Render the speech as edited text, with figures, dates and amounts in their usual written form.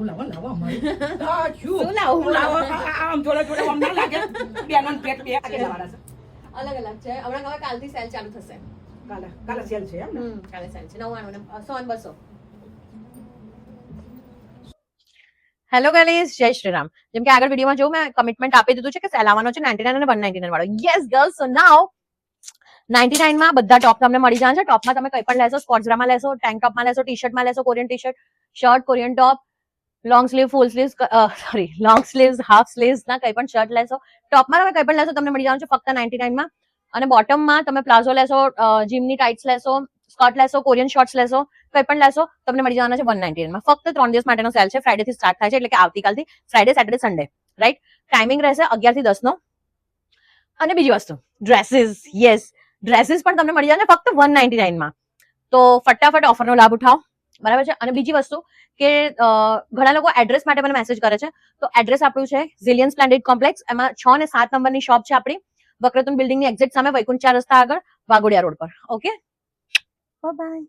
લાવો અમારે આ શું લાવું? લાવો આમ જોડે આમ ના લાગે બેનન પેટ બે લાગે જવાના છે અલગ અલગ છે હમણાં હવે કાલથી સેલ ચાલુ થશે કાલે સેલ છે એમ ને કાલે સેલ છે 99 ને 100 અને 200 હેલો ગાઈઝ જય શ્રી રામ જેમ કે આગળ વિડીયોમાં જો મેં કમિટમેન્ટ આપી દીધું છે કે સેલ આવવાનો છે 99 અને 199 વાળો યસ ગર્લ્સ સો નાઉ 99 માં બધા ટોપ તમને મળી જવાના છે ટોપમાં તમે કંઈ પણ લેશો સ્પોર્ટ્સરામાં લેશો ટેન્ક ટોપમાં લેશો ટી-શર્ટમાં લેશો Korean t-shirt shirt Korean top long sleeve full sleeve sorry long sleeves half sleeves ના કંઈ પણ શર્ટ લેશો ટોપમાં તમે કંઈ પણ લેશો તમને મળી જવાનું છે ફક્ત 99 માં અને બોટમમાં તમે પ્લાઝો લેશો જીમની ટાઇટ્સ લેશો સ્કર્ટ લેશો કોરિયન શોર્ટ્સ લેશો કંઈ પણ લેશો તમને મળી જવાના છે 199 માં ફક્ત 3 દિવસ માટેનો સેલ છે ફ્રાઈડે થી સ્ટાર્ટ થાય છે એટલે કે આવતીકાલથી Friday Saturday Sunday right timing રહેશે 11 થી 10 નો અને બીજી વસ્તુ ડ્રેસીસ યસ ડ્રેસીસ પણ તમને મળી જવાના ફક્ત 199 માં તો ફટાફટ ઓફરનો લાભ ઉઠાવો બરાબર છે અને બીજી વસ્તુ કે ઘણા લોકો એડ્રેસ માટે મને મેસેજ કરે છે તો એડ્રેસ આપણું છે ઝિલિયન સ્પ્લેન્ડિડ કોમ્પ્લેક્સ એમાં 6 અને 7 નંબરની શોપ છે આપણી વક્રતુંડ બિલ્ડિંગની એક્ઝેક્ટ સામે વૈકુંઠ 4 રસ્તા આગળ વાઘોડિયા રોડ પર ઓકે બાય બાય